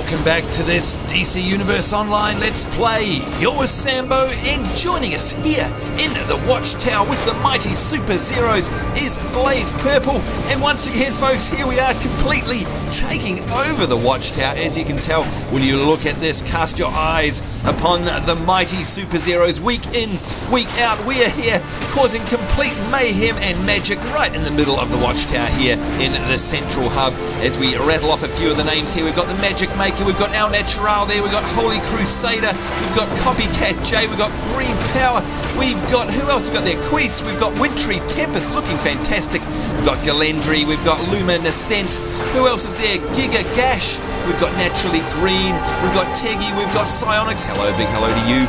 welcome back to this DC Universe Online Let's Play. You're Sambo, and joining us here in the Watchtower with the mighty Superzeroes is Blaze Purple. And once again, folks, here we are completely taking over the Watchtower. As you can tell, when you look at this, cast your eyes upon the mighty Superzeroes. Week in, week out, we are here causing complete mayhem and magic right in the middle of the Watchtower here in the central hub. As we rattle off a few of the names here, we've got the Magic Maker, we've got Al Natural there, we've got Holy Crusader, we've got Copycat J, we've got Green Power, we've got, who else we've got there? Queese, we've got Wintry Tempest looking fantastic, we've got Galendry, we've got Luminescent, who else is there? Giga Gash, we've got Naturally Green, we've got Teggy, we've got Psionics, hello, big hello to you,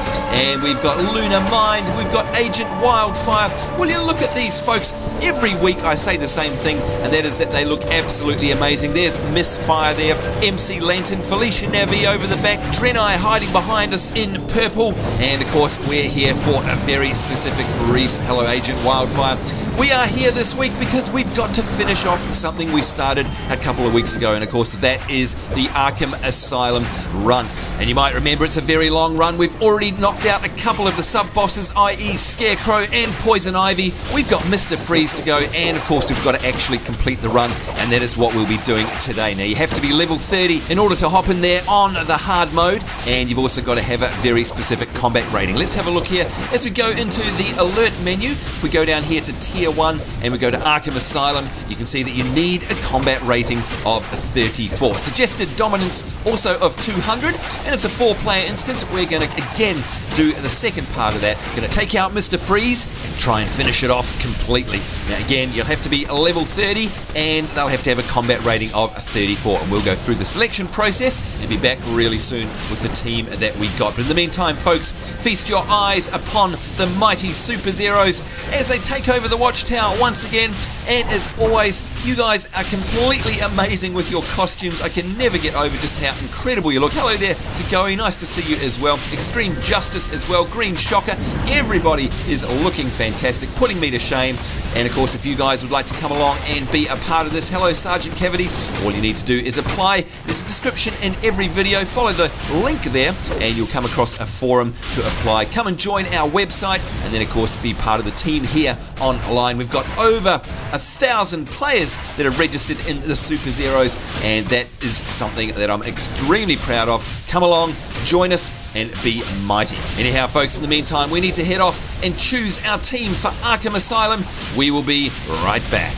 and we've got Lunar Mind, we've got Agent Wildfire. Will you look at these, folks? Every week I say the same thing, and that is that they look absolutely amazing. There's Misfire there, MC Lantern, Felicia Navi over the back, Drenai hiding behind us in purple, and of course we're here for a very specific reason. Hello, Agent Wildfire. We are here this week because we've got to finish off something we started a couple of weeks ago, and of course that is the Arkham Asylum run. And you might remember it's a very long run. We've already knocked out a couple of the sub-bosses, i.e. Scarecrow and Poison Ivy. We've got Mister Freeze to go, and of course we've got to actually complete the run, and that is what we'll be doing today. Now you have to be level 30 in order to hop in there on the hard mode, and you've also got to have a very specific combat rating. Let's have a look here as we go into the alert menu. If we go down here to tier 1 and we go to Arkham Asylum, you can see that you need a combat rating of 34. Suggested dominance also of 200, and it's a 4-player instance. We're going to again do the second part of that. Going to take out Mr. Freeze and try and finish it off completely. Now again, you'll have to be level 30 and they'll have to have a combat rating of 34, and we'll go through the selection process and be back really soon with the team that we got. But in the meantime, folks, feast your eyes upon the mighty Superzeroes as they take over the Watchtower once again. And as always, you guys are completely amazing with your costumes. I can never get over just how incredible you look. Hello there to Goey, nice to see you as well. Extreme Justice as well, Green Shocker. Everybody is looking fantastic, putting me to shame. And of course, if you guys would like to come along and be a part of this, hello Sergeant Cavity, all you need to do is apply. There's a description in every video. Follow the link there and you'll come across a forum to apply. Come and join our website, and then of course be part of the team here online. We've got over 1,000 players that are registered in the Superzeroes, and that is something that I'm extremely proud of. Come along, join us, and be mighty. Anyhow, folks, in the meantime, we need to head off and choose our team for Arkham Asylum. We will be right back.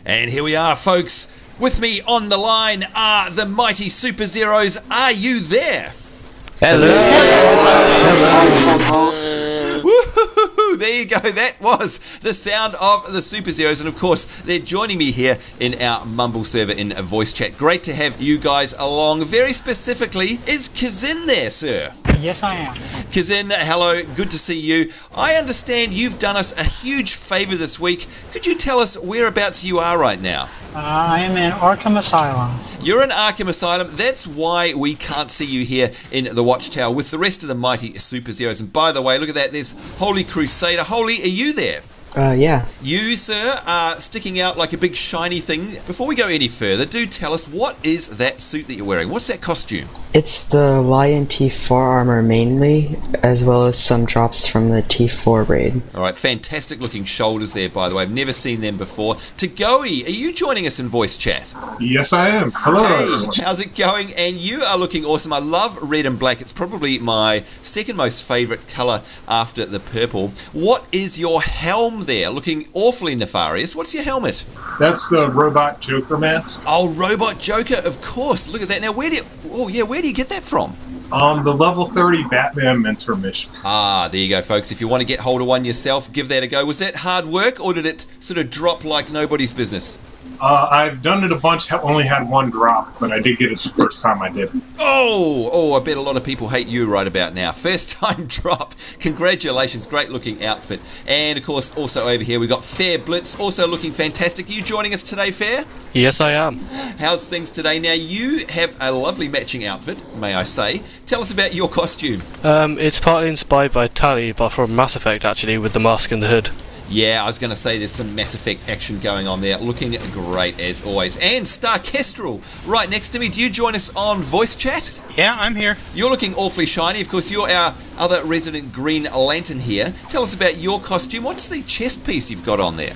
And here we are, folks. With me on the line are the mighty Superzeroes. Are you there? Hello. Woohoo! There you go. That was the sound of the Superzeroes, and of course they're joining me here in our Mumble server in a voice chat. Great to have you guys along. Very specifically, is Kazin there, sir? Yes, I am. Kazin, hello. Good to see you. I understand you've done us a huge favour this week. Could you tell us whereabouts you are right now? I am in Arkham Asylum. You're in Arkham Asylum. That's why we can't see you here in the Watchtower with the rest of the mighty Superzeroes. And by the way, look at that. There's Holy Crusader. Holy, are you there? Yeah. You, sir, are sticking out like a big shiny thing. Before we go any further, do tell us, what is that suit that you're wearing? What's that costume? It's the Lion T4 armor mainly, as well as some drops from the T4 raid. Alright, fantastic looking shoulders there, by the way. I've never seen them before. Tagoe, are you joining us in voice chat? Yes, I am. Hello. Hey, how's it going? And you are looking awesome. I love red and black. It's probably my second most favourite colour after the purple. What is your helm there? Looking awfully nefarious. What's your helmet? That's the Robot Joker mask. Oh, Robot Joker, of course. Look at that. Now, where do you get that from? The level 30 Batman mentor mission. Ah, there you go, folks. If you want to get hold of one yourself, give that a go. Was that hard work, or did it sort of drop like nobody's business? I've done it a bunch, only had one drop, but I did get it the first time I did it. Oh, I bet a lot of people hate you right about now. First time drop. Congratulations, great looking outfit. And of course, also over here, we've got Fair Blitz, also looking fantastic. Are you joining us today, Fair? Yes, I am. How's things today? Now, you have a lovely matching outfit, may I say. Tell us about your costume. It's partly inspired by Tally, but from Mass Effect, actually, with the mask and the hood. Yeah, I was going to say there's some Mass Effect action going on there. Looking great as always. And Star Kestrel right next to me. Do you join us on voice chat? Yeah, I'm here. You're looking awfully shiny. Of course, you're our other resident Green Lantern here. Tell us about your costume. What's the chest piece you've got on there?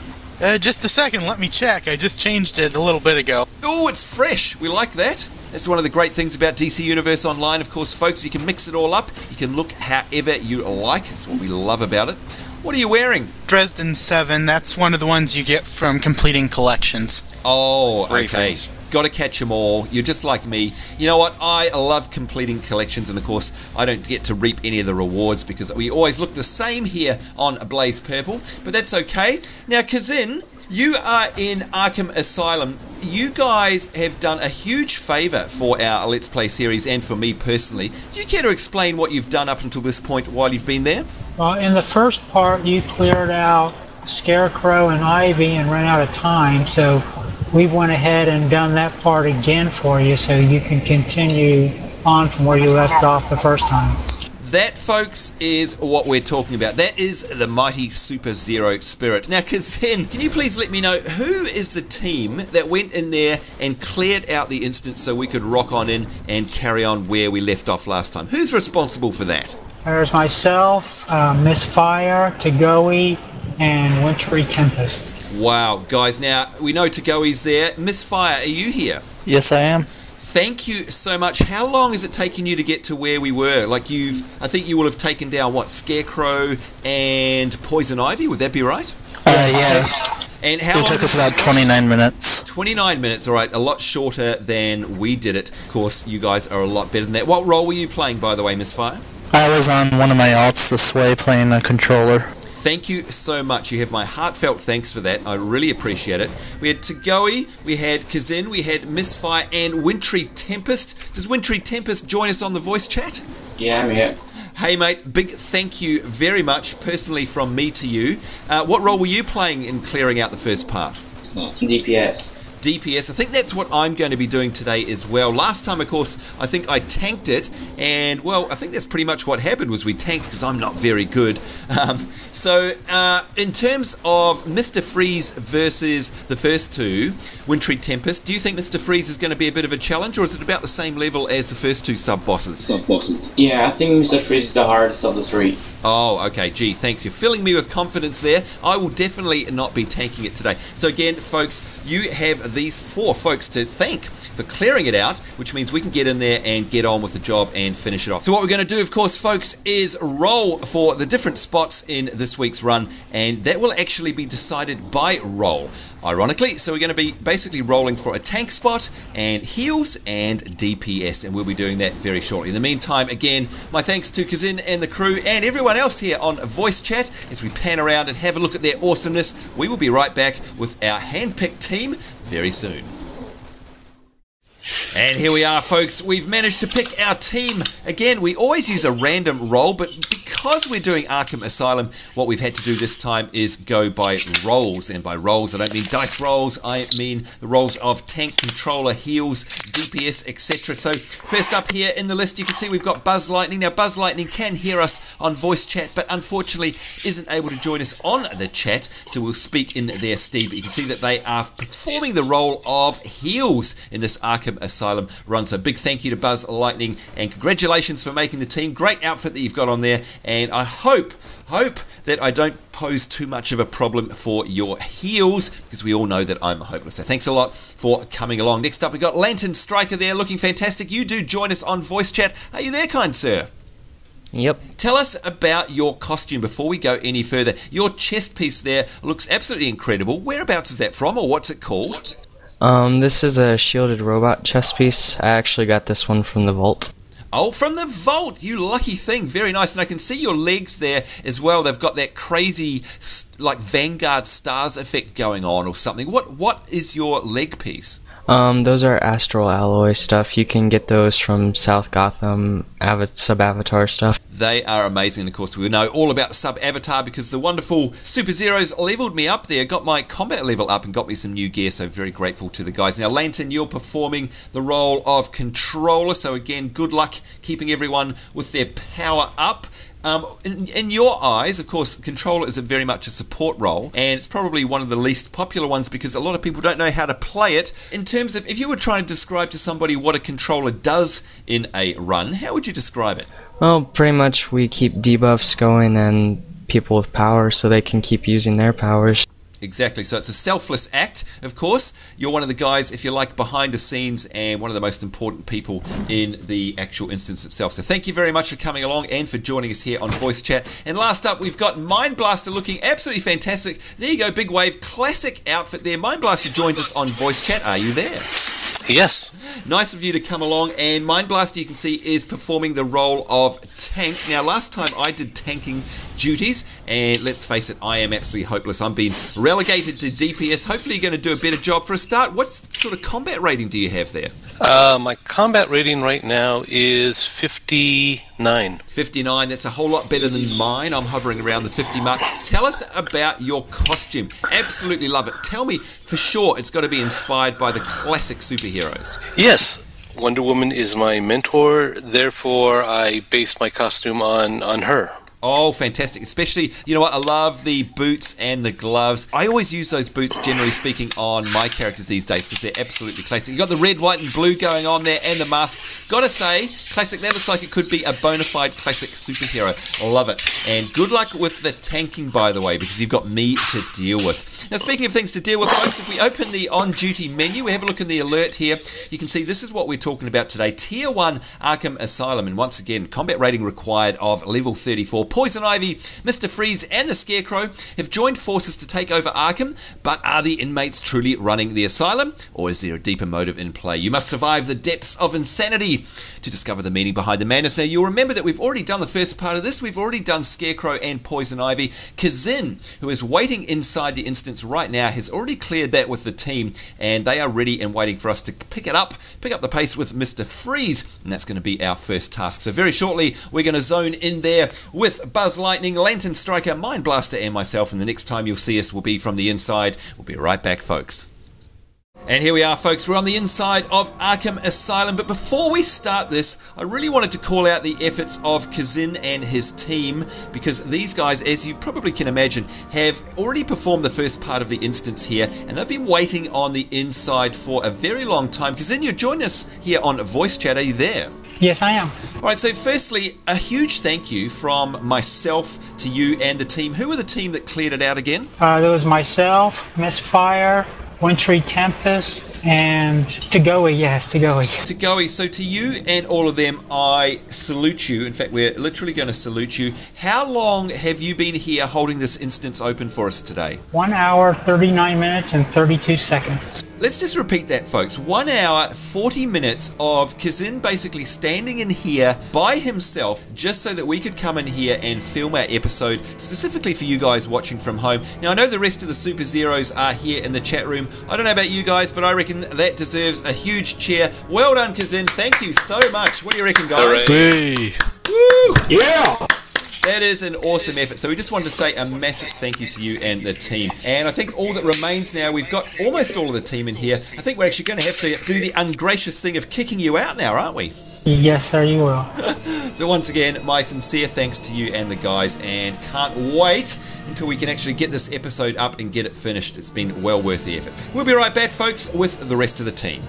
Just a second, let me check. I just changed it a little bit ago. Oh, it's fresh. We like that. That's one of the great things about DC Universe Online, of course, folks. You can mix it all up. You can look however you like. That's what we love about it. What are you wearing? Dresden 7, that's one of the ones you get from completing collections. Oh, okay. Briefings. Got to catch them all. You're just like me. You know what? I love completing collections, and of course, I don't get to reap any of the rewards because we always look the same here on Blaze Purple, but that's okay. Now, Kazin, you are in Arkham Asylum. You guys have done a huge favour for our Let's Play series and for me personally. Do you care to explain what you've done up until this point while you've been there? Well, in the first part, you cleared out Scarecrow and Ivy and ran out of time, so we went ahead and done that part again for you so you can continue on from where you left off the first time. That, folks, is what we're talking about. That is the mighty Super Zero spirit. Now, Kazin, can you please let me know who is the team that went in there and cleared out the instance so we could rock on in and carry on where we left off last time? Who's responsible for that? There's myself, Misfire, Tagoe, and Wintry Tempest. Wow, guys, now we know Tagoe's there. Misfire, are you here? Yes, I am. Thank you so much. How long has it taken you to get to where we were? Like I think you will have taken down, what, Scarecrow and Poison Ivy? Would that be right? Yeah. And how It long took us about 29 minutes. 29 minutes, all right. A lot shorter than we did it. Of course, you guys are a lot better than that. What role were you playing, by the way, Misfire? I was on one of my alts, the Sway, playing a controller. Thank you so much. You have my heartfelt thanks for that. I really appreciate it. We had Tagoe, we had Kazin, we had Misfire, and Wintry Tempest. Does Wintry Tempest join us on the voice chat? Yeah, I'm here. Hey, mate, big thank you very much, personally from me to you. What role were you playing in clearing out the first part? DPS. DPS. I think that's what I'm going to be doing today as well. Last time, of course, I think I tanked it, and, well, I think that's pretty much what happened was we tanked because I'm not very good. So, in terms of Mr. Freeze versus the first two, Wintry Tempest, do you think Mr. Freeze is going to be a bit of a challenge, or is it about the same level as the first two sub-bosses? Yeah, I think Mr. Freeze is the hardest of the three. Oh, okay. Gee, thanks. You're filling me with confidence there. I will definitely not be tanking it today. So again, folks, you have these four folks to thank for clearing it out, which means we can get in there and get on with the job and finish it off. So what we're going to do, of course, folks, is roll for the different spots in this week's run, and that will actually be decided by roll. Ironically, so we're going to be basically rolling for a tank spot and heals and DPS, and we'll be doing that very shortly. In the meantime, again, my thanks to Kazin and the crew and everyone else here on voice chat as we pan around and have a look at their awesomeness. We will be right back with our hand-picked team very soon. And here we are, folks. We've managed to pick our team. Again, we always use a random roll, but because we're doing Arkham Asylum, what we've had to do this time is go by rolls. And by rolls, I don't mean dice rolls. I mean the rolls of tank, controller, heals, DPS, etc. So first up here in the list, you can see we've got Buzz Lightning. Now, Buzz Lightning can hear us on voice chat, but unfortunately isn't able to join us on the chat, so we'll speak in their stead. But you can see that they are performing the role of heals in this Arkham Asylum run. So big thank you to Buzz Lightning and congratulations for making the team. Great outfit that you've got on there, and I hope that I don't pose too much of a problem for your heals, because we all know that I'm hopeless. So thanks a lot for coming along. Next up, we've got LanternStriker there, looking fantastic. You do join us on voice chat. Are you there, kind sir? Yep. Tell us about your costume before we go any further. Your chest piece there looks absolutely incredible. Whereabouts is that from, or what's it called? This is a shielded robot chest piece. I actually got this one from the vault. Oh, from the vault! You lucky thing. Very nice. And I can see your legs there as well. They've got that crazy, like, Vanguard Stars effect going on or something. What is your leg piece? Those are astral alloy stuff. You can get those from South Gotham sub-avatar stuff. They are amazing. And of course, we know all about the sub-avatar because the wonderful Superzeroes leveled me up there, got my combat level up and got me some new gear, so very grateful to the guys. Now, Lantern, you're performing the role of controller, so again, good luck keeping everyone with their power up. In your eyes, of course, controller is very much a support role, and it's probably one of the least popular ones because a lot of people don't know how to play it. In terms of, if you were trying to describe to somebody what a controller does in a run, how would you describe it? Well, pretty much we keep debuffs going and people with power so they can keep using their powers. Exactly, so it's a selfless act, of course. You're one of the guys, if you like, behind the scenes and one of the most important people in the actual instance itself. So thank you very much for coming along and for joining us here on Voice Chat. And last up, we've got Mineblaster looking absolutely fantastic. There you go, Big Wave, classic outfit there. Mineblaster joins us on Voice Chat. Are you there? Yes. Nice of you to come along, and Mineblaster, you can see, is performing the role of tank. Now, last time I did tanking duties, and let's face it, I am absolutely hopeless. I'm being relegated to DPS. Hopefully you're going to do a better job. For a start, what sort of combat rating do you have there? My combat rating right now is 59. 59, that's a whole lot better than mine. I'm hovering around the 50 mark. Tell us about your costume. Absolutely love it. Tell me for sure it's got to be inspired by the classic superheroes. Yes. Wonder Woman is my mentor, therefore I base my costume on her. Oh, fantastic. Especially, you know what, I love the boots and the gloves. I always use those boots, generally speaking, on my characters these days because they're absolutely classic. You've got the red, white and blue going on there and the mask. Gotta say, classic. That looks like it could be a bona fide classic superhero. I love it. And good luck with the tanking, by the way, because you've got me to deal with. Now, speaking of things to deal with, folks, if we open the on-duty menu, we have a look in the alert here. You can see this is what we're talking about today. Tier 1 Arkham Asylum. And once again, combat rating required of level 34. Poison Ivy, Mister Freeze and the Scarecrow have joined forces to take over Arkham, but are the inmates truly running the asylum, or is there a deeper motive in play? You must survive the depths of insanity to discover the meaning behind the madness. Now, you'll remember that we've already done the first part of this. We've already done Scarecrow and Poison Ivy. Kazin, who is waiting inside the instance right now, has already cleared that with the team, and they are ready and waiting for us to pick up the pace with Mr. Freeze, and that's going to be our first task. So very shortly, we're going to zone in there with Buzz Lightning, LanternStriker, Mineblaster and myself, and the next time you'll see us will be from the inside. We'll be right back, folks. And here we are, folks. We're on the inside of Arkham Asylum, but before we start this, I really wanted to call out the efforts of Kazin and his team, because these guys, as you probably can imagine, have already performed the first part of the instance here, and they've been waiting on the inside for a very long time. Kazin, you're joining us here on Voice Chat. Are you there? Yes, I am. Alright, so firstly, a huge thank you from myself to you and the team. Who were the team that cleared it out again? There was myself, Misfire, Wintry Tempest, and Tagoe, yes, Tagoe. Tagoe, so to you and all of them, I salute you. In fact, we're literally going to salute you. How long have you been here holding this instance open for us today? 1 hour, 39 minutes, and 32 seconds. Let's just repeat that, folks. 1 hour, 40 minutes of Kazin basically standing in here by himself just so that we could come in here and film our episode specifically for you guys watching from home. Now, I know the rest of the Superzeroes are here in the chat room. I don't know about you guys, but I reckon that deserves a huge cheer. Well done, Kazin. Thank you so much. What do you reckon, guys? Hooray. Woo! Yeah! That is an awesome effort. So we just wanted to say a massive thank you to you and the team. And I think all that remains now, we've got almost all of the team in here. I think we're actually going to have to do the ungracious thing of kicking you out now, aren't we? Yes, sir, you will. So once again, my sincere thanks to you and the guys, and can't wait until we can actually get this episode up and get it finished. It's been well worth the effort. We'll be right back, folks, with the rest of the team.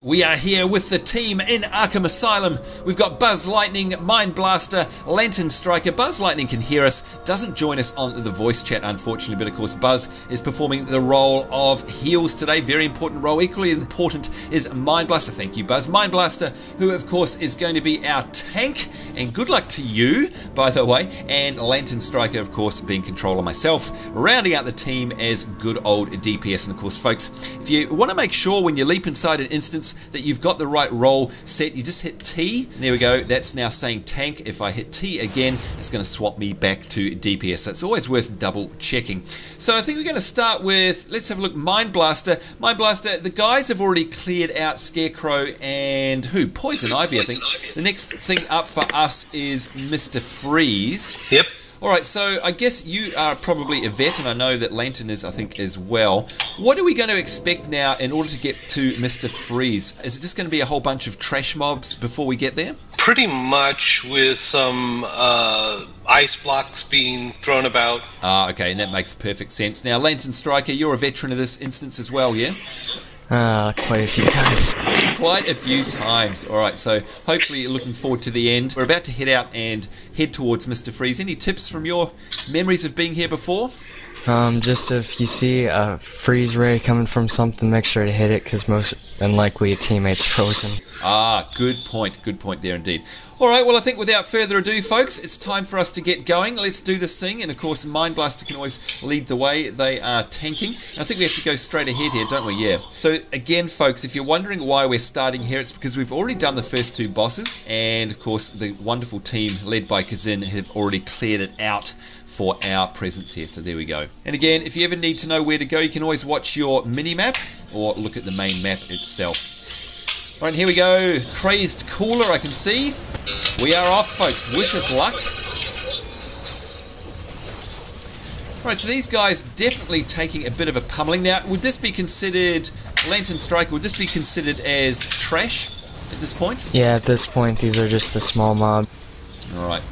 We are here with the team in Arkham Asylum. We've got Buzz Lightning, Mineblaster, LanternStriker. Buzz Lightning can hear us, doesn't join us on the voice chat, unfortunately, but of course Buzz is performing the role of heals today. Very important role. Equally as important is Mineblaster. Thank you, Buzz. Mineblaster, who of course is going to be our tank, and good luck to you, by the way. And LanternStriker, of course, being controller myself, rounding out the team as good old DPS. And of course, folks, if you want to make sure when you leap inside an instance that you've got the right role set, you just hit T. There we go. That's now saying tank. If I hit T again, it's going to swap me back to DPS. So it's always worth double checking. So I think we're going to start with, let's have a look, Mineblaster. Mineblaster, the guys have already cleared out Scarecrow and who? Poison Ivy, I think. The next thing up for us is Mister Freeze. Yep. Alright, so I guess you are probably a vet, and I know that Lantern is, I think, as well. What are we going to expect now in order to get to Mr. Freeze? Is it just going to be a whole bunch of trash mobs before we get there? Pretty much, with some ice blocks being thrown about. Ah, okay, and that makes perfect sense. Now, LanternStriker, you're a veteran of this instance as well, yeah? Quite a few times. Quite a few times. Alright, so hopefully you're looking forward to the end. We're about to head out and head towards Mr. Freeze. Any tips from your memories of being here before? Just if you see a freeze ray coming from something, make sure to hit it, because most unlikely a teammate's frozen. Ah, good point there indeed. Alright, well I think without further ado folks, it's time for us to get going. Let's do this thing, and of course Mineblaster can always lead the way. They are tanking. I think we have to go straight ahead here, don't we? Yeah. So again folks, if you're wondering why we're starting here, it's because we've already done the first two bosses, and of course the wonderful team led by Kazin have already cleared it out for our presence here. So there we go. And again, if you ever need to know where to go, you can always watch your mini-map or look at the main map itself. Alright, here we go. Crazed Cooler, I can see. We are off, folks. Wish us luck. Alright, so these guys definitely taking a bit of a pummeling. Now, would this be considered, LanternStriker, would this be considered as trash at this point? Yeah, at this point, these are just the small mobs. Alright.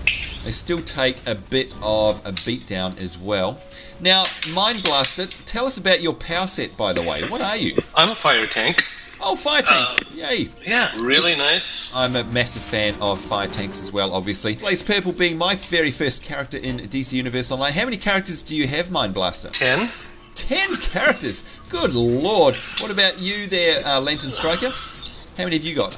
They still take a bit of a beatdown as well. Now, Mineblaster, tell us about your power set, by the way. What are you? I'm a fire tank. Oh, fire tank! Yay! Yeah, really nice. I'm a massive fan of fire tanks as well, obviously. Blaze Purple being my very first character in DC Universe Online. How many characters do you have, Mineblaster? 10. 10 characters? Good lord! What about you there, LanternStriker? How many have you got?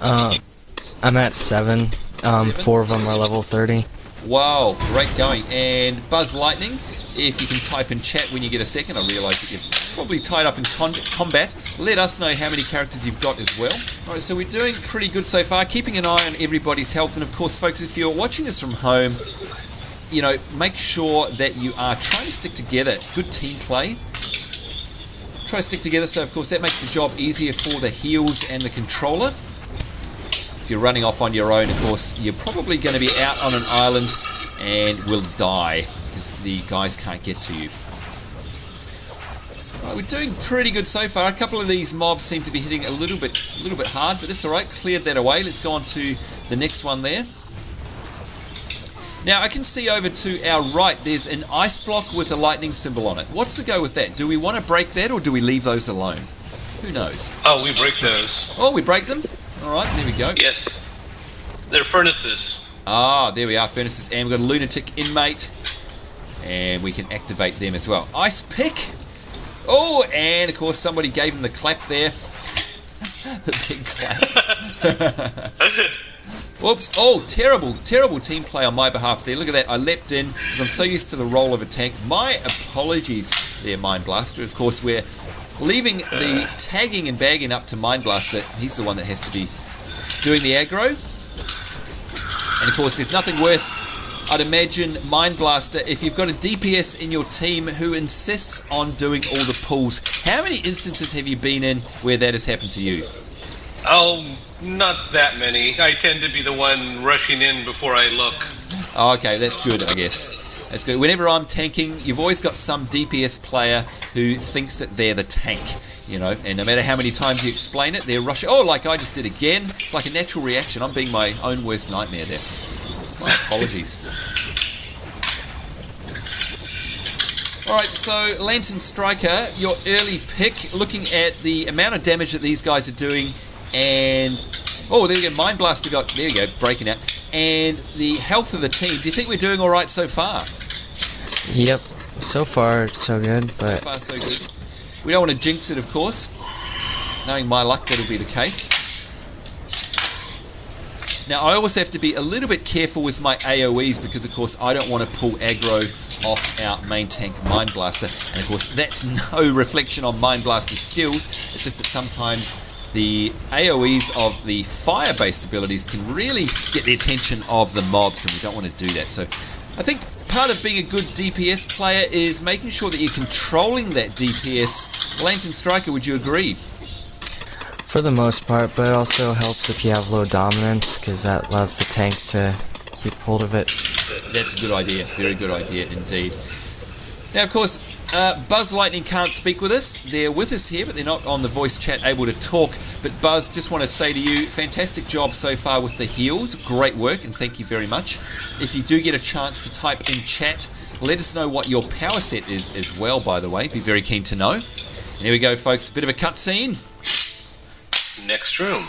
I'm at 7. 4 of them are level 30. Wow, great going. And Buzz Lightning, if you can type in chat when you get a second. I realise that you're probably tied up in combat. Let us know how many characters you've got as well. Alright, so we're doing pretty good so far, keeping an eye on everybody's health. And of course, folks, if you're watching this from home, you know, make sure that you are trying to stick together. It's good team play. Try to stick together, so of course that makes the job easier for the heals and the controller. If you're running off on your own, of course, you're probably going to be out on an island and will die because the guys can't get to you. Right, we're doing pretty good so far. A couple of these mobs seem to be hitting a little bit hard, but that's all right. Cleared that away. Let's go on to the next one there. Now I can see over to our right there's an ice block with a lightning symbol on it. What's the go with that? Do we want to break that or do we leave those alone? Who knows? Oh, we break those. Oh, we break them? Alright, there we go. Yes. They're furnaces. Ah, there we are, furnaces. And we've got a lunatic inmate. And we can activate them as well. Ice pick. Oh, and of course somebody gave him the clap there. The big clap. Whoops. Oh, terrible team play on my behalf there. Look at that. I leapt in because I'm so used to the role of a tank. My apologies there, Mineblaster. Of course, we're leaving the tagging and bagging up to Mineblaster. He's the one that has to be doing the aggro. And of course, there's nothing worse, I'd imagine, Mineblaster, if you've got a DPS in your team who insists on doing all the pulls. How many instances have you been in where that has happened to you? Oh, not that many. I tend to be the one rushing in before I look. Oh, okay, that's good, I guess. That's good. Whenever I'm tanking, you've always got some DPS player who thinks that they're the tank, you know, and no matter how many times you explain it, they're rushing. Oh, like I just did again. It's like a natural reaction. I'm being my own worst nightmare there. My apologies. Alright, so LanternStriker, your early pick, looking at the amount of damage that these guys are doing, and oh, there we go, Mineblaster got, there you go, breaking out, and the health of the team. Do you think we're doing alright so far? Yep, so far so good, but so far so good. We don't want to jinx it, of course. Knowing my luck, that'll be the case. Now, I always have to be a little bit careful with my AoEs because, of course, I don't want to pull aggro off our main tank Mineblaster. And, of course, that's no reflection on Mineblaster's skills. It's just that sometimes the AoEs of the fire-based abilities can really get the attention of the mobs, and we don't want to do that. So I think part of being a good DPS player is making sure that you're controlling that DPS. LanternStriker, would you agree? For the most part, but it also helps if you have low dominance, because that allows the tank to keep hold of it. That's a good idea. Very good idea indeed. Now, of course, Buzz Lightning can't speak with us. They're with us here, but they're not on the voice chat able to talk. But Buzz, just want to say to you, fantastic job so far with the heals. Great work, and thank you very much. If you do get a chance to type in chat, let us know what your power set is as well, by the way. Be very keen to know. And here we go, folks. Bit of a cutscene. Next room.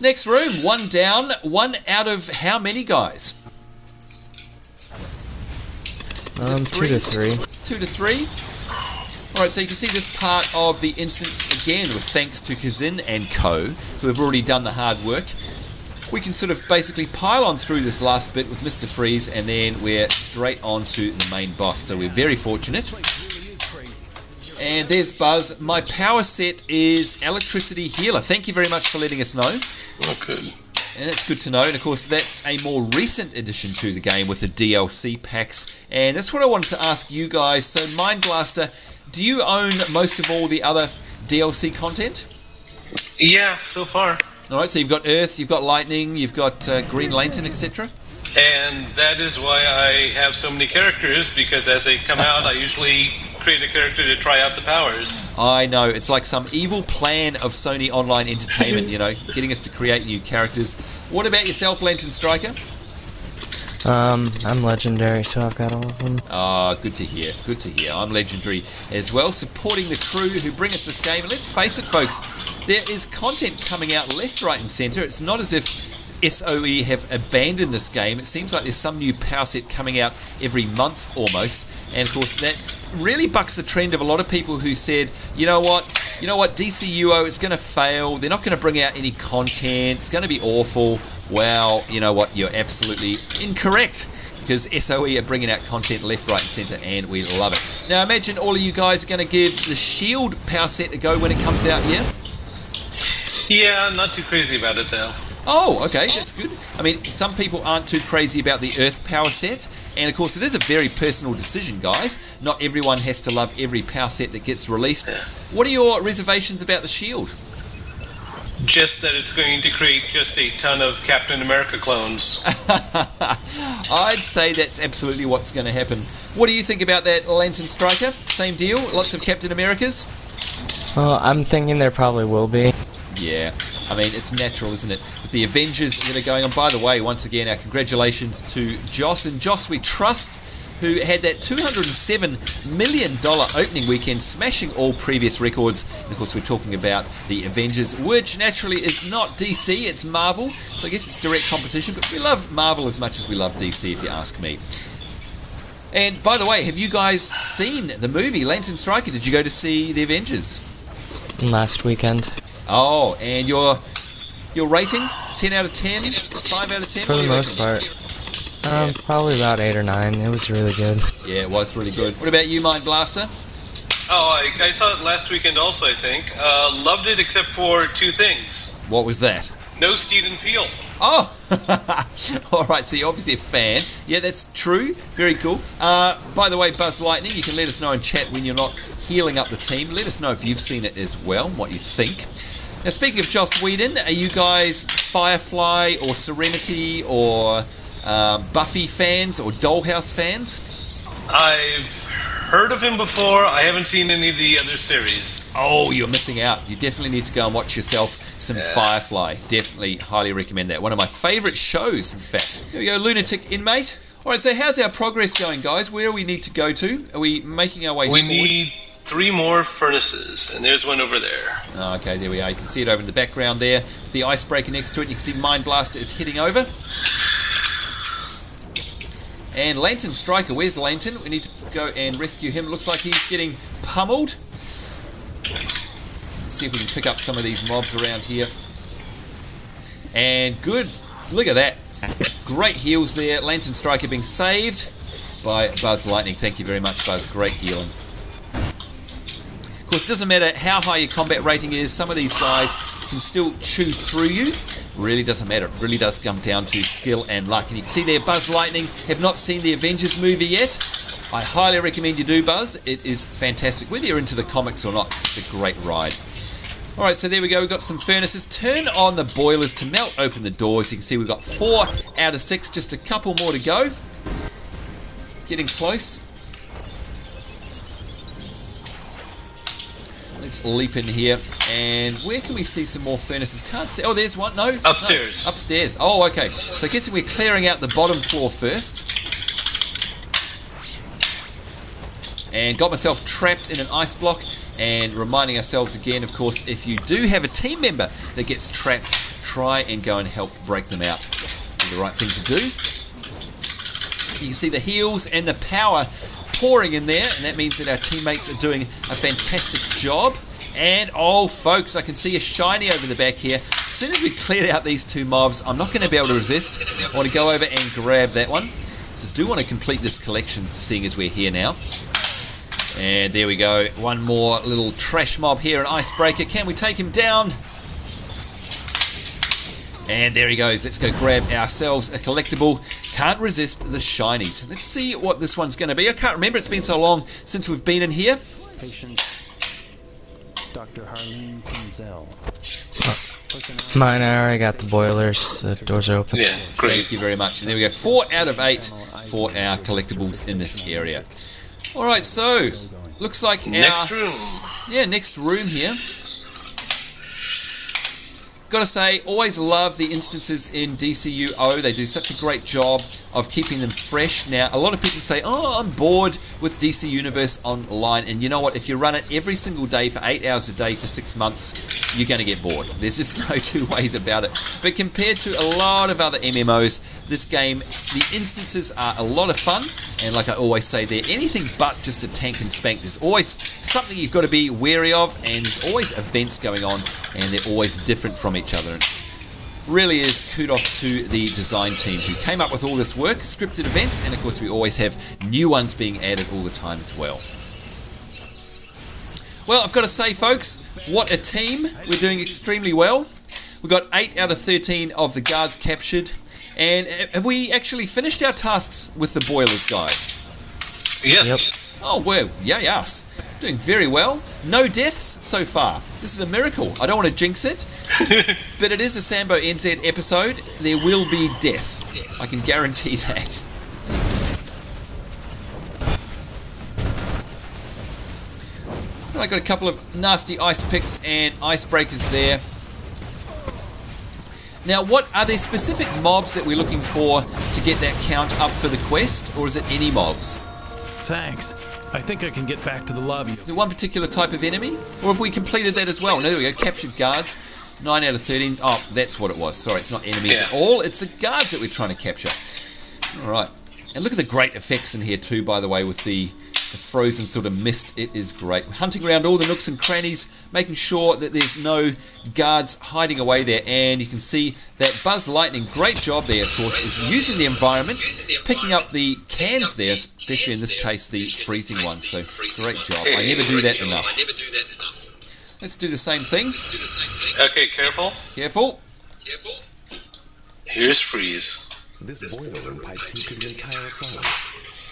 Next room. One down. One out of how many guys? 2 to 3. 2 to 3. Alright, so you can see this part of the instance again with thanks to Kazin and Co, who have already done the hard work. We can sort of basically pile on through this last bit with Mr. Freeze, and then we're straight on to the main boss. So we're very fortunate. And there's Buzz. My power set is Electricity Healer. Thank you very much for letting us know. Oh, good. And that's good to know. And of course, that's a more recent addition to the game with the DLC packs. And that's what I wanted to ask you guys. So, Mineblaster, do you own most of all the other DLC content? Yeah, so far. Alright, so you've got Earth, you've got Lightning, you've got Green Lantern, etc. And that is why I have so many characters, because as they come out, I usually create a character to try out the powers. I know, it's like some evil plan of Sony Online Entertainment, you know, getting us to create new characters. What about yourself, LanternStriker? I'm legendary, so I've got all of them. Ah, good to hear, good to hear. I'm legendary as well, supporting the crew who bring us this game. And let's face it, folks, there is content coming out left, right and centre. It's not as if SOE have abandoned this game. It seems like there's some new power set coming out every month almost, and of course that really bucks the trend of a lot of people who said, you know what, DCUO is going to fail, they're not going to bring out any content, it's going to be awful. Well, you know what, you're absolutely incorrect, because SOE are bringing out content left, right and centre, and we love it. Now, I imagine all of you guys are going to give the Shield power set a go when it comes out, yeah? Yeah, I'm not too crazy about it though. Oh, okay, that's good. I mean, some people aren't too crazy about the Earth power set, and of course it is a very personal decision, guys. Not everyone has to love every power set that gets released. What are your reservations about the Shield? Just that it's going to create just a ton of Captain America clones. I'd say that's absolutely what's going to happen. What do you think about that, LanternStriker? Same deal? Lots of Captain Americas? Well, I'm thinking there probably will be. Yeah, I mean, it's natural, isn't it? With the Avengers that are going on. By the way, once again, our congratulations to Joss and Joss We Trust, who had that $207 million opening weekend, smashing all previous records. And of course, we're talking about the Avengers, which naturally is not DC, it's Marvel. So I guess it's direct competition, but we love Marvel as much as we love DC, if you ask me. And by the way, have you guys seen the movie LanternStriker? Did you go to see the Avengers? Last weekend. Oh, and your rating? 10 out of 10? 5 out of 10? For the most part. Probably about 8 or 9. It was really good. Yeah, it was really good. What about you, Mineblaster? Oh, I saw it last weekend also, I think. Loved it except for 2 things. What was that? No Steven Peele. Oh! Alright, so you're obviously a fan. Yeah, that's true. Very cool. By the way, Buzz Lightning, you can let us know in chat when you're not healing up the team. Let us know if you've seen it as well, what you think. Now, speaking of Joss Whedon, are you guys Firefly or Serenity or Buffy fans or Dollhouse fans? I've heard of him before. I haven't seen any of the other series. Oh, you're missing out. You definitely need to go and watch yourself some Firefly. Definitely highly recommend that. One of my favourite shows, in fact. Here we go, Lunatic Inmate. Alright, so how's our progress going, guys? Where do we need to go to? Are we making our way forwards? We need 3 more furnaces, and there's one over there. Oh, okay, there we are. You can see it over in the background there. The icebreaker next to it. You can see Mineblaster is heading over. And LanternStriker, where's Lantern? We need to go and rescue him. Looks like he's getting pummeled. Let's see if we can pick up some of these mobs around here. And good. Look at that. Great heals there. LanternStriker being saved by Buzz Lightning. Thank you very much, Buzz. Great healing. Of course, it doesn't matter how high your combat rating is. Some of these guys can still chew through you. Really doesn't matter. It really does come down to skill and luck. And you can see there, Buzz Lightning. Have not seen the Avengers movie yet. I highly recommend you do, Buzz. It is fantastic. Whether you're into the comics or not, it's just a great ride. Alright, so there we go. We've got some furnaces. Turn on the boilers to melt open the doors. You can see we've got 4 out of 6. Just a couple more to go. Getting close. Let's leap in here. And where can we see some more furnaces? Can't see. Oh, there's one. No. Upstairs. No. Upstairs. Oh, okay. So I guess we're clearing out the bottom floor first. And got myself trapped in an ice block. And reminding ourselves again, of course, if you do have a team member that gets trapped, try and go and help break them out. Do the right thing to do. You can see the heals and the power pouring in there, and that means that our teammates are doing a fantastic job. And oh folks, I can see a shiny over the back here. As soon as we cleared out these 2 mobs, I'm not going to be able to resist. I want to go over and grab that one. So I do want to complete this collection, seeing as we're here now. And there we go, one more little trash mob here, an icebreaker. Can we take him down? And there he goes. Let's go grab ourselves a collectible. Can't resist the shinies. Let's see what this one's going to be. I can't remember. It's been so long since we've been in here. Patient Dr. Harleen Pinzel. Mine, I already got the boilers. The doors are open. Yeah, great. Thank you very much. And there we go. 4 out of 8 for our collectibles in this area. Alright, so looks like next room. Yeah, next room here. Gotta say, always love the instances in DCUO. They do such a great job of keeping them fresh. Now, a lot of people say, oh, I'm bored with DC Universe Online. And you know what? If you run it every single day for 8 hours a day for 6 months, you're going to get bored. There's just no 2 ways about it. But compared to a lot of other MMOs, this game, the instances are a lot of fun. And like I always say, they're anything but just a tank and spank. There's always something you've got to be wary of. And there's always events going on. And they're always different from each other. It's really is kudos to the design team who came up with all this work, scripted events, and of course we always have new ones being added all the time as well. Well, I've got to say, folks, what a team. We're doing extremely well. We've got 8 out of 13 of the guards captured. And have we actually finished our tasks with the boilers, guys? Yes. Yep. Oh, well, yay us. Doing very well. No deaths so far. This is a miracle. I don't want to jinx it, but it is a Sambo NZ episode. There will be death. I can guarantee that. I got a couple of nasty ice picks and icebreakers there. Now, what are there specific mobs that we're looking for to get that count up for the quest, or is it any mobs? Thanks. I think I can get back to the lobby. Is it one particular type of enemy? Or have we completed that as well? No, there we go. Captured guards. 9 out of 13. Oh, that's what it was. Sorry, it's not enemies at all. It's the guards that we're trying to capture. Alright. And look at the great effects in here too, by the way, with the frozen sort of mist. It is great. We're hunting around all the nooks and crannies, making sure that there's no guards hiding away there. And you can see that Buzz Lightning, great job there, of course, is using the environment, picking up the cans there, especially in this case the freezing one. So great job. I never do that enough. Let's do the same thing. Okay, careful. Careful. Here's Freeze. This boiler room pipes heat to the entire asylum.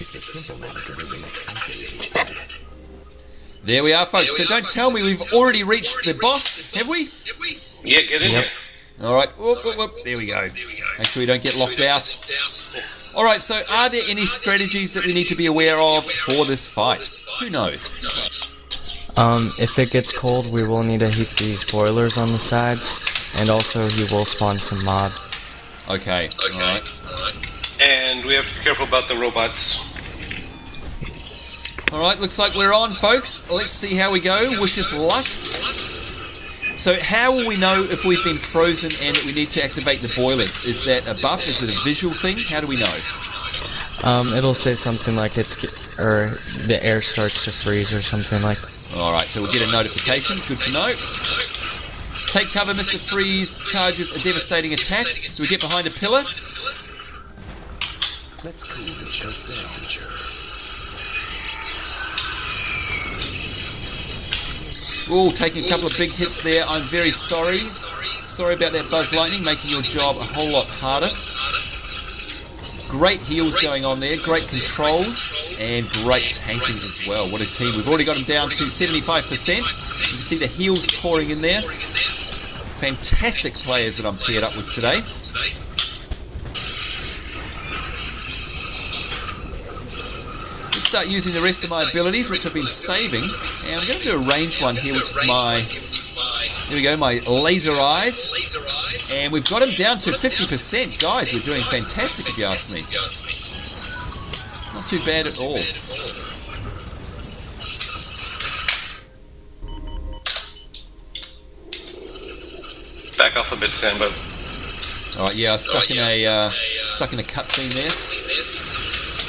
It's a simple matter to bring the next ice. There we are, folks. So don't tell me we've already reached the boss, have we? Yeah, get in here. Alright, there we go. Make sure we don't get locked out. Alright, so are there any strategies that we need to be aware of for this fight? Who knows? If it gets cold, we will need to heat these boilers on the sides, and also he will spawn some mob. Okay, alright. And we have to be careful about the robots. Alright, looks like we're on, folks. Let's see how we go. Wish us luck. So how will we know if we've been frozen and that we need to activate the boilers? Is that a buff? Is it a visual thing? How do we know? It'll say something like the air starts to freeze or something like that. Alright, so we'll get a notification. Good to know. Take cover, Mr. Freeze charges a devastating attack. So we get behind a pillar. Let's cool this just temperature. Oh, taking a couple of big hits there. I'm very sorry. Sorry about that, Buzz Lightning, making your job a whole lot harder. Great heals going on there, great control, and great tanking as well. What a team. We've already got them down to 75%. You can see the heals pouring in there. Fantastic players that I'm paired up with today. Let's start using the rest of my abilities, which I've been saving. And I'm going to do a ranged one here, which is my... There we go, my laser eyes. And we've got him down to 50%. Guys, we're doing fantastic if you ask me. Not too bad at all. Back off a bit, Sambo. Alright, yeah, I was stuck in a cutscene there.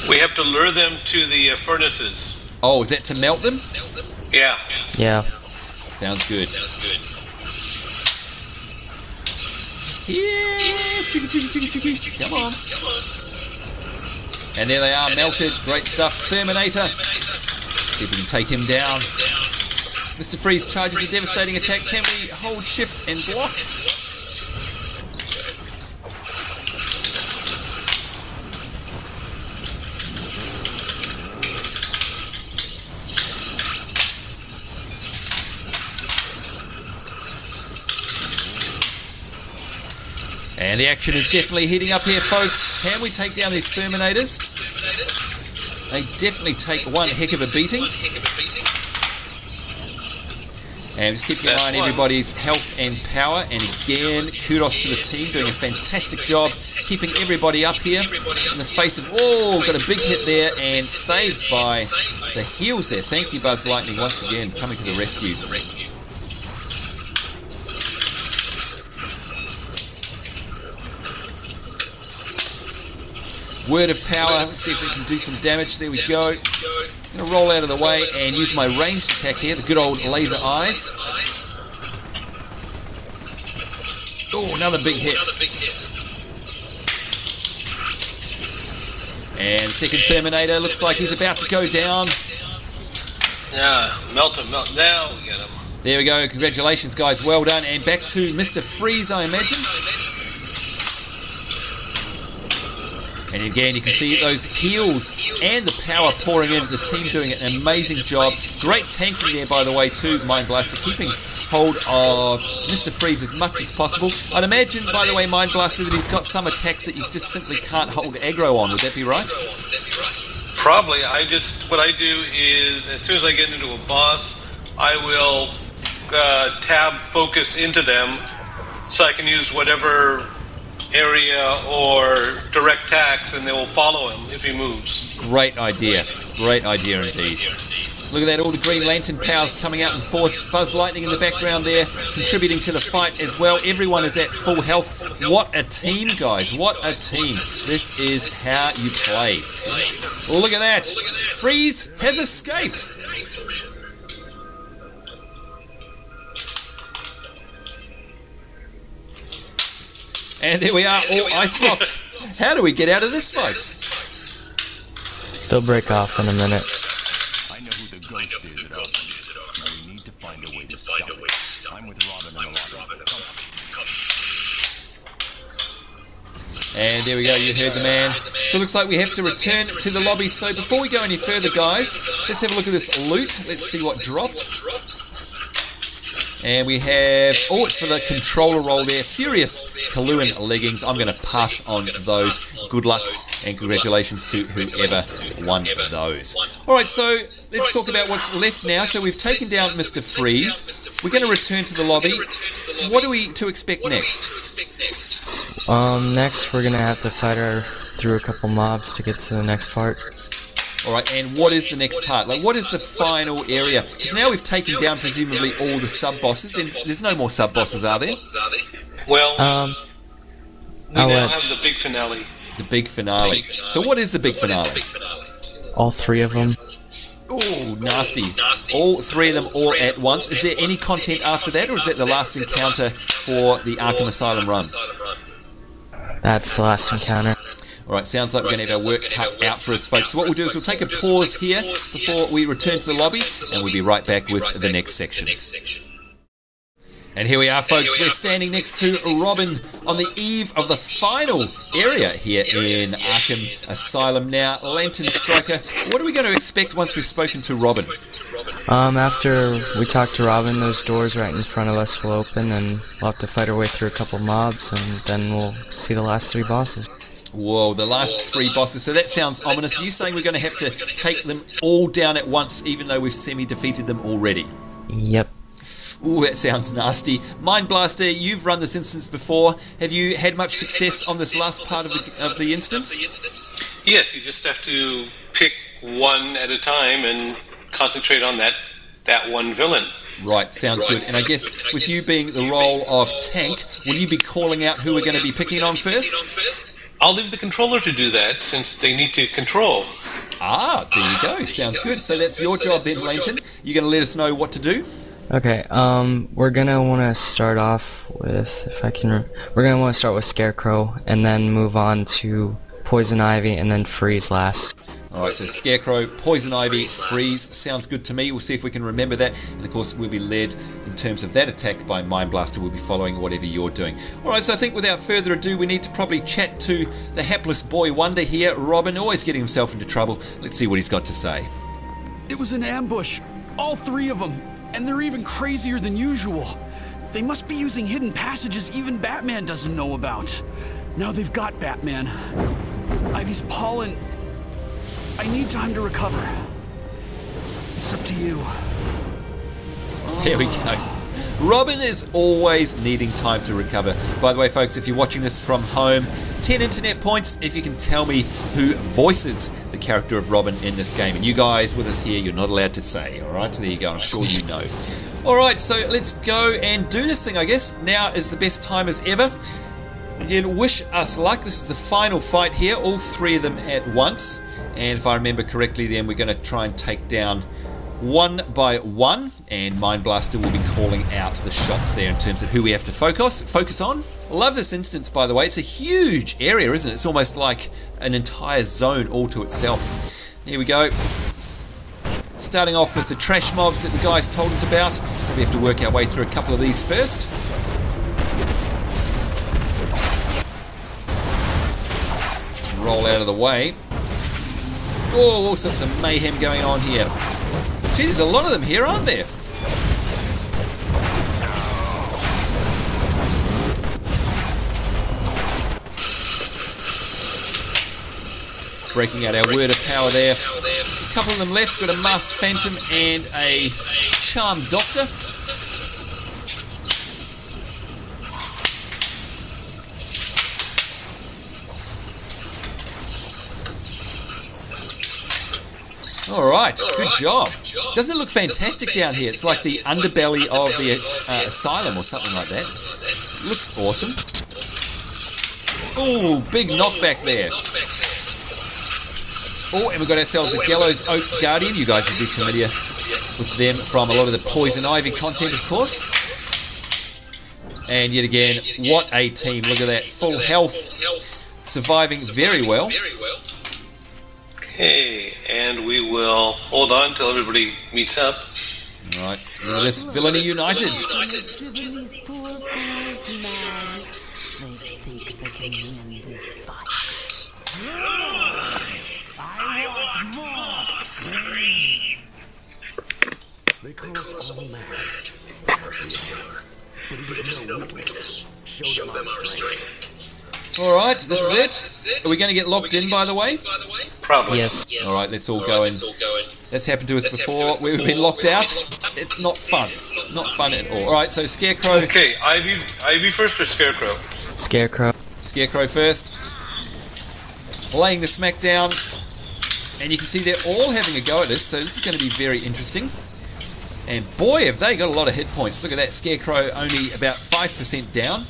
We have to lure them to the furnaces. Oh, is that to melt them? Yeah. Yeah. Sounds good. Yeah, come on. And there they are, melted. Great stuff. Terminator. See if we can take him down. Mr. Freeze charges a devastating attack. Can we hold shift and block? And the action is definitely heating up here, folks. Can we take down these Terminators? They definitely take one heck of a beating. And just keeping an eye on everybody's health and power. And again, kudos to the team, doing a fantastic job keeping everybody up here in the face of... Oh, got a big hit there and saved by the heals there. Thank you, Buzz Lightning, once again, coming to the rescue. Word of power. Let's see if we can do some damage. There we go. I'm going to roll out of the way and use my ranged attack here, the good old laser eyes. Oh, another big hit. And second Terminator looks like he's about to go down. Yeah, melt him, melt. Now we get him. There we go. Congratulations, guys. Well done. And back to Mr. Freeze, I imagine. And again, you can see those heals and the power pouring in. The team doing an amazing job. Great tanking there, by the way, too, Mineblaster, keeping hold of Mr. Freeze as much as possible. I'd imagine, by the way, Mineblaster, that he's got some attacks that you just simply can't hold aggro on. Would that be right? Probably. What I do is, as soon as I get into a boss, I will tab focus into them so I can use whatever area or direct attacks, and they will follow him if he moves. Great idea. Great idea indeed. Look at that, all the Green Lantern powers coming out in force. Buzz Lightning in the background there, contributing to the fight as well. Everyone is at full health. What a team, guys. What a team. This is how you play. Look at that. Freeze has escaped. And there we are, all ice blocked. How do we get out of this, folks? They'll break off in a minute. I know who the ghost is at Arkham. We need to find a way to stop it. I'm with Robin and Robin. And there we go, you heard the man. So it looks like we have to return to the lobby. So before we go any further, guys, let's have a look at this loot. Let's see what dropped. And we have, oh, it's for the controller roll there, Furious Kaluan leggings. I'm going to pass on those. Good luck and congratulations to whoever won those. Alright, so let's talk about what's left now. So we've taken down Mr. Freeze. We're going to return to the lobby. What are we to expect next? Next we're going to have to fight through a couple mobs to get to the next part. Alright, and what is the next part? Like, what is the final area? Because now we've taken down, presumably, all the sub-bosses. There's no more sub-bosses, are there? Well, we now have the big finale. The big finale. So what is the big finale? All three of them. Oh, nasty. All three of them all at once. Is there any content after that, or is that the last encounter for the Arkham Asylum run? That's the last encounter. Alright, sounds like we're going to have our work cut out for us, folks. So what we'll do is we'll take a pause here before we return to the lobby, and we'll be right back with the next section. And here we are, folks. We're standing next to Robin on the eve of the final area here in Arkham Asylum. Now, LanternStriker, what are we going to expect once we've spoken to Robin? After we talk to Robin, those doors right in front of us will open, and we'll have to fight our way through a couple mobs, and then we'll see the last 3 bosses. Whoa, the last 3 bosses. So that sounds ominous. Are you saying we're going to have to take them all down at once, even though we've semi-defeated them already? Yep. Ooh, that sounds nasty. Mineblaster, you've run this instance before. Have you had much success on this last part of the instance? Yes, you just have to pick one at a time and concentrate on that one villain. Right, sounds good. And I guess with you being the role of tank, will you be calling out who we're going to be picking on first? I'll leave the controller to do that, since they need to control. Ah, there you go. Sounds good. So that's your job then, Lantern. You're going to let us know what to do? Okay, we're gonna want to start off with, we're gonna want to start with Scarecrow, and then move on to Poison Ivy, and then Freeze last. Alright, so Scarecrow, Poison Ivy, Freeze, sounds good to me. We'll see if we can remember that, and of course we'll be led in terms of that attack by Mineblaster. We'll be following whatever you're doing. Alright, so I think without further ado we need to probably chat to the hapless boy wonder here, Robin, always getting himself into trouble. Let's see what he's got to say. It was an ambush, all 3 of them. And they're even crazier than usual. They must be using hidden passages even Batman doesn't know about. Now they've got Batman. Ivy's pollen. I need time to recover. It's up to you. There we go. Robin is always needing time to recover. By the way, folks, if you're watching this from home, 10 internet points if you can tell me who voices the character of Robin in this game. And you guys with us here, you're not allowed to say. Alright, there you go. I'm sure you know. Alright, so let's go and do this thing, I guess. Now is the best time as ever. Again, wish us luck. This is the final fight here. All 3 of them at once. And if I remember correctly, then we're going to try and take down one by one, and Mineblaster will be calling out the shots there in terms of who we have to focus on. Love this instance, by the way. It's a huge area, isn't it? It's almost like an entire zone all to itself. Here we go. Starting off with the trash mobs that the guys told us about. We have to work our way through a couple of these first. Let's roll out of the way. Oh, all sorts of mayhem going on here. Gee, there's a lot of them here, aren't there? Breaking out our word of power there. There's a couple of them left. We've got a masked phantom and a charmed doctor. Alright, good job. Doesn't it look fantastic down here? It's like the underbelly of the asylum or something like that. Looks awesome. Ooh, big knockback there. Oh, and we've got ourselves a Gallows Oak Guardian. You guys will be familiar with them from a lot of the Poison Ivy content, of course. And yet again, what a team. Look at that. Full health. Surviving very well. Okay, and we will hold on until everybody meets up. Alright, look at this. Villainy United. They call us all mad. But it is no weakness. Show them our strength. Alright, this is it. Are we going to get locked in, by the way? Probably. Yes. Alright, let's all go in. That's happened to us before. We've been locked out. It's not fun. Not fun at all. Alright, so Scarecrow. Okay, Ivy first or Scarecrow? Scarecrow. Scarecrow first. Laying the smack down. And you can see they're all having a go at this, so this is going to be very interesting. And boy, have they got a lot of hit points. Look at that, Scarecrow only about 5% down.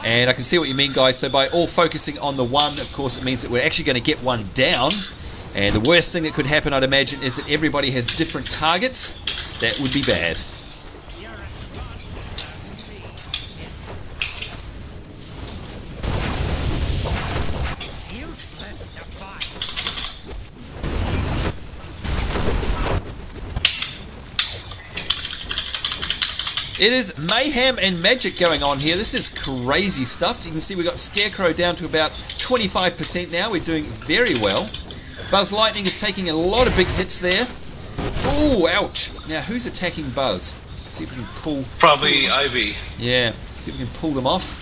And I can see what you mean, guys. So by all focusing on the one, of course, it means that we're actually going to get one down. And the worst thing that could happen, I'd imagine, is that everybody has different targets. That would be bad. It is mayhem and magic going on here. This is crazy stuff. You can see we've got Scarecrow down to about 25% now. We're doing very well. Buzz Lightning is taking a lot of big hits there. Ooh, ouch. Now, who's attacking Buzz? Let's see if we can pull... Probably Ivy. Yeah, see if we can pull them off.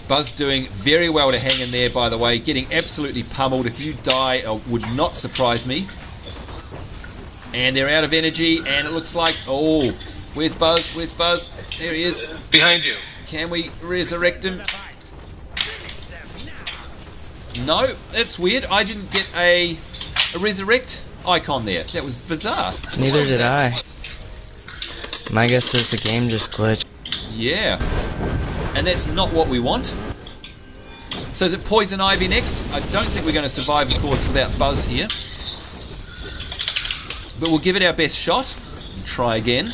Buzz doing very well to hang in there, by the way. Getting absolutely pummeled. If you die, it would not surprise me. And they're out of energy, and it looks like... Oh, where's Buzz? Where's Buzz? There he is. Behind you. Can we resurrect him? No, that's weird. I didn't get a resurrect icon there. That was bizarre. Neither did I. My guess is the game just glitched. Yeah. And that's not what we want. So is it Poison Ivy next? I don't think we're going to survive, of course, without Buzz here. But we'll give it our best shot. And try again.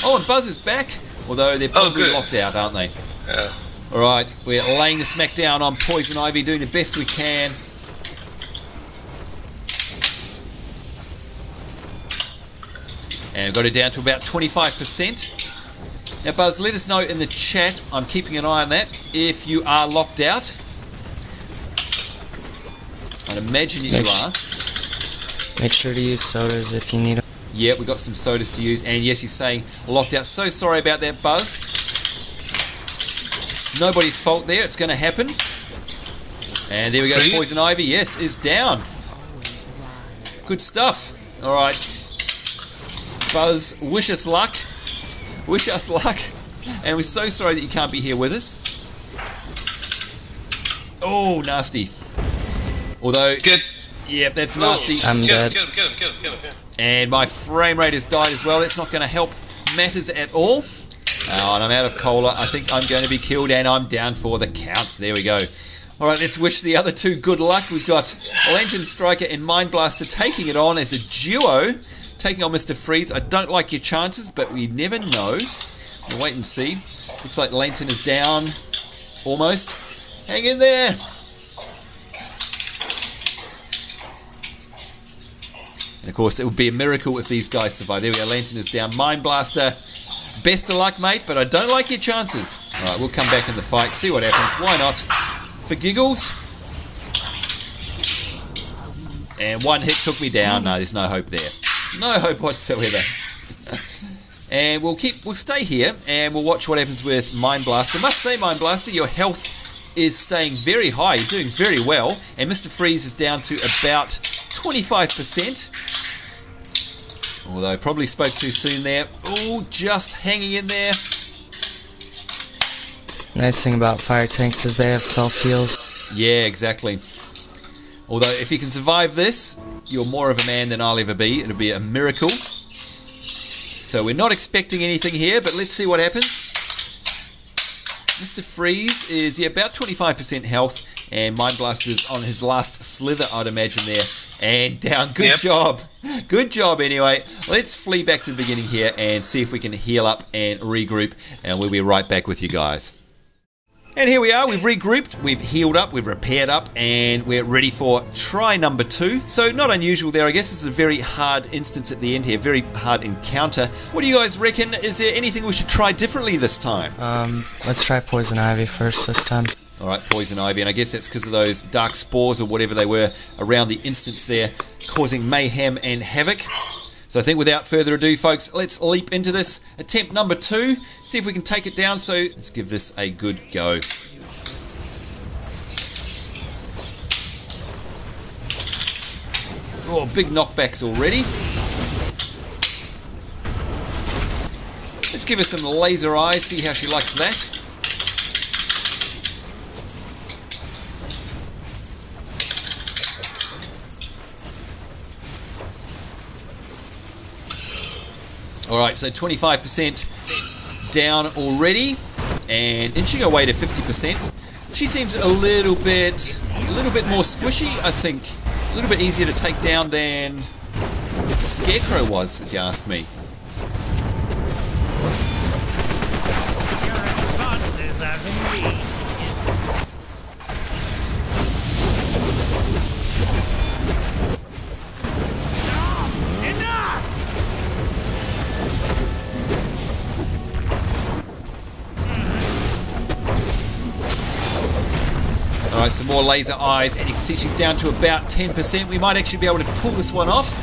Oh, and Buzz is back. Although they're probably locked out, aren't they? Yeah. Alright, we're laying the smack down on Poison Ivy, doing the best we can. And we've got it down to about 25%. Now Buzz, let us know in the chat, I'm keeping an eye on that, if you are locked out. I'd imagine you are. Make sure to use sodas if you need them. Yeah, we've got some sodas to use, and yes, he's saying locked out. So sorry about that, Buzz. Nobody's fault there, it's going to happen. And there we go, Freeze. Poison Ivy, yes, is down. Good stuff. Alright. Buzz, wish us luck. Wish us luck. And we're so sorry that you can't be here with us. Oh, nasty. Although... Get. Yep, that's nasty. I'm dead. Get him. And my frame rate has died as well. That's not going to help matters at all. Oh, and I'm out of cola. I think I'm going to be killed, and I'm down for the count. There we go. All right, let's wish the other two good luck. We've got LanternStriker and Mineblaster taking it on as a duo, taking on Mister Freeze. I don't like your chances, but we never know. We'll wait and see. Looks like Lantern is down. Almost. Hang in there. And of course, it would be a miracle if these guys survive. There we go, Lantern is down. Mineblaster, best of luck, mate, but I don't like your chances. Alright, we'll come back in the fight, see what happens. Why not? For giggles. And one hit took me down. No, there's no hope there. No hope whatsoever. And we'll stay here, and we'll watch what happens with Mineblaster. Must say, Mineblaster, your health is staying very high. You're doing very well. And Mr. Freeze is down to about 25%. Although probably spoke too soon there. Oh, just hanging in there. Nice thing about fire tanks is they have self-heals. Yeah, exactly. Although if you can survive this, you're more of a man than I'll ever be. It'll be a miracle. So we're not expecting anything here, but let's see what happens. Mr. Freeze is about 25% health, and Mineblaster is on his last slither, I'd imagine there. And down. Good job. Good job anyway. Let's flee back to the beginning here and see if we can heal up and regroup, and we'll be right back with you guys. And here we are, we've regrouped, we've healed up, we've repaired up, and we're ready for try number 2. So not unusual there, I guess. This is a very hard instance at the end here, very hard encounter. What do you guys reckon? Is there anything we should try differently this time? Let's try Poison Ivy first this time. Alright, Poison Ivy, and I guess that's because of those dark spores or whatever they were around the instance there, causing mayhem and havoc. So I think without further ado, folks, let's leap into this. Attempt number 2, see if we can take it down, so let's give this a good go. Oh, big knockbacks already. Let's give her some laser eyes, see how she likes that. Alright, so 25% down already, and inching away to 50%. She seems a little bit more squishy, I think. A little bit easier to take down than Scarecrow was, if you ask me. Your responses are immediate. Alright, some more laser eyes, and you can see she's down to about 10%. We might actually be able to pull this one off.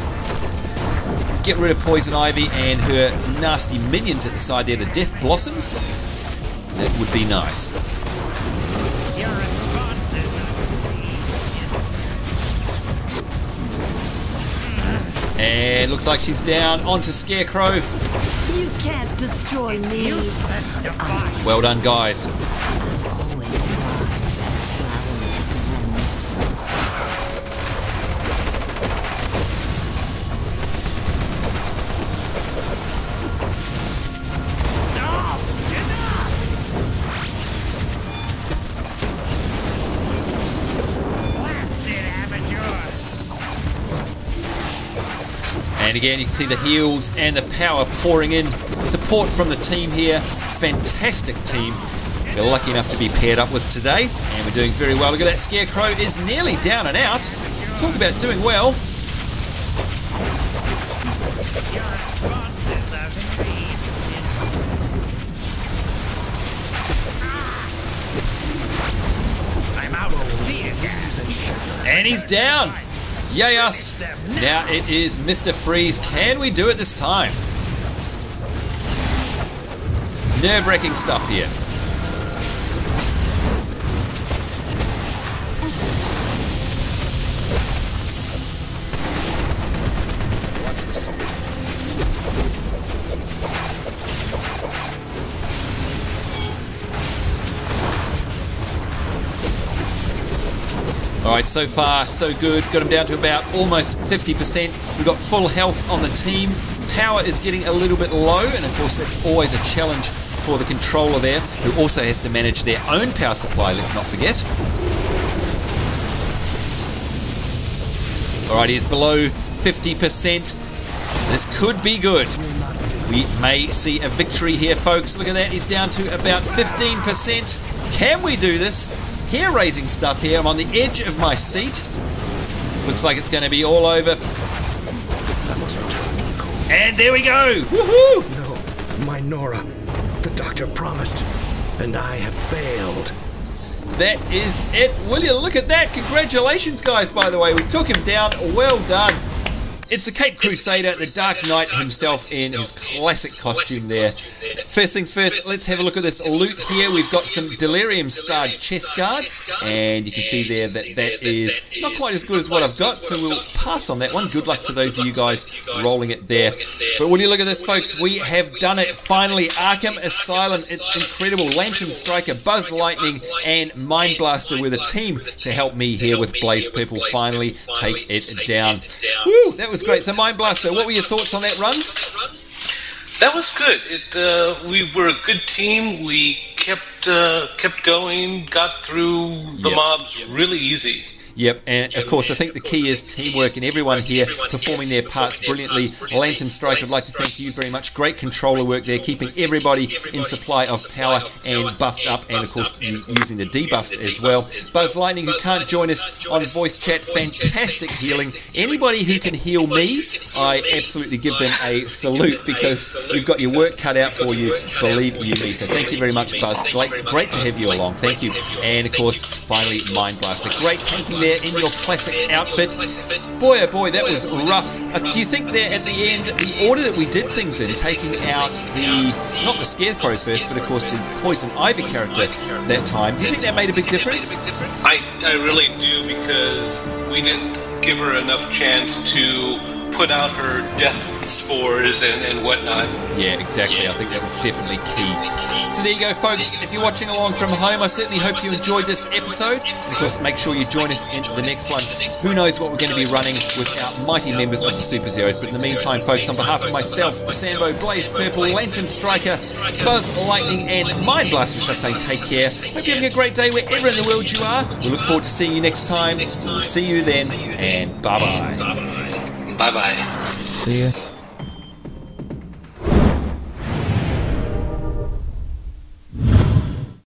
Get rid of Poison Ivy and her nasty minions at the side there, the Death Blossoms. That would be nice. And looks like she's down onto Scarecrow. You can't destroy me. Well done, guys. And again, you can see the heals and the power pouring in. Support from the team here. Fantastic team. We're lucky enough to be paired up with today, and we're doing very well. Look at that, Scarecrow is nearly down and out. Talk about doing well. And he's down. Yay us! Now it is Mr. Freeze. Can we do it this time? Nerve-wracking stuff here. Alright, so far so good. Got him down to about almost 50%. We've got full health on the team. Power is getting a little bit low, and of course that's always a challenge for the controller there, who also has to manage their own power supply, let's not forget. Alright, he's below 50%. This could be good. We may see a victory here, folks. Look at that, he's down to about 15%. Can we do this? Hair-raising stuff here. I'm on the edge of my seat. Looks like it's going to be all over. And there we go! Woohoo! No, my Nora. The doctor promised, and I have failed. That is it. Will you look at that? Congratulations, guys, by the way. We took him down. Well done. It's the Cape Crusader, the Dark Knight himself in his classic costume there. First things first, let's have a look at this loot here. We've got some Delirium-starred chest guard, and you can see there that that is not quite as good as what I've got, so we'll pass on that one. Good luck to those of you guys rolling it there. But when you look at this, folks, we have done it. Finally, Arkham Asylum. It's incredible. LanternStriker, Buzz Lightning, and Mineblaster were the team to help me here with Blaze Purple finally take it down. Woo! That was great. So Mineblaster, what were your thoughts on that run? That was good. We were a good team. We kept going, got through the mobs really easy. Yep, and of course I think the key is teamwork, and everyone here performing their parts brilliantly. LanternStriker, I'd like to thank you very much. Great controller work there, keeping everybody in supply of power and buffed up, and of course using the debuffs as well. Buzz Lightning, who can't join us on voice chat, fantastic healing. Anybody who can heal me, I absolutely give them a salute, because you've got your work cut out for you, believe you me. So thank you very much, Buzz. Great to have you along. Thank you. And of course, finally, Mineblaster. Great tanking there in your classic outfit. Boy oh boy, that was rough. Do you think there at the end, the order that we did things in, taking out not the Scarecrow first, but of course the Poison Ivy character that time, do you think that made a big difference? I really do, because we didn't give her enough chance to put out her death spores and whatnot. Yeah, exactly. I think that was definitely key. So there you go, folks. If you're watching along from home, I certainly hope you enjoyed this episode. And of course, make sure you join us in the next one. Who knows what we're going to be running with our mighty members of the Superzeroes. But in the meantime, folks, on behalf of myself, Sambo, Blaze Purple, LanternStriker, Buzz Lightning, and Mineblaster, I say take care. Hope you're having a great day wherever in the world you are. We look forward to seeing you next time. We'll see you then, and bye-bye. Bye-bye. See ya.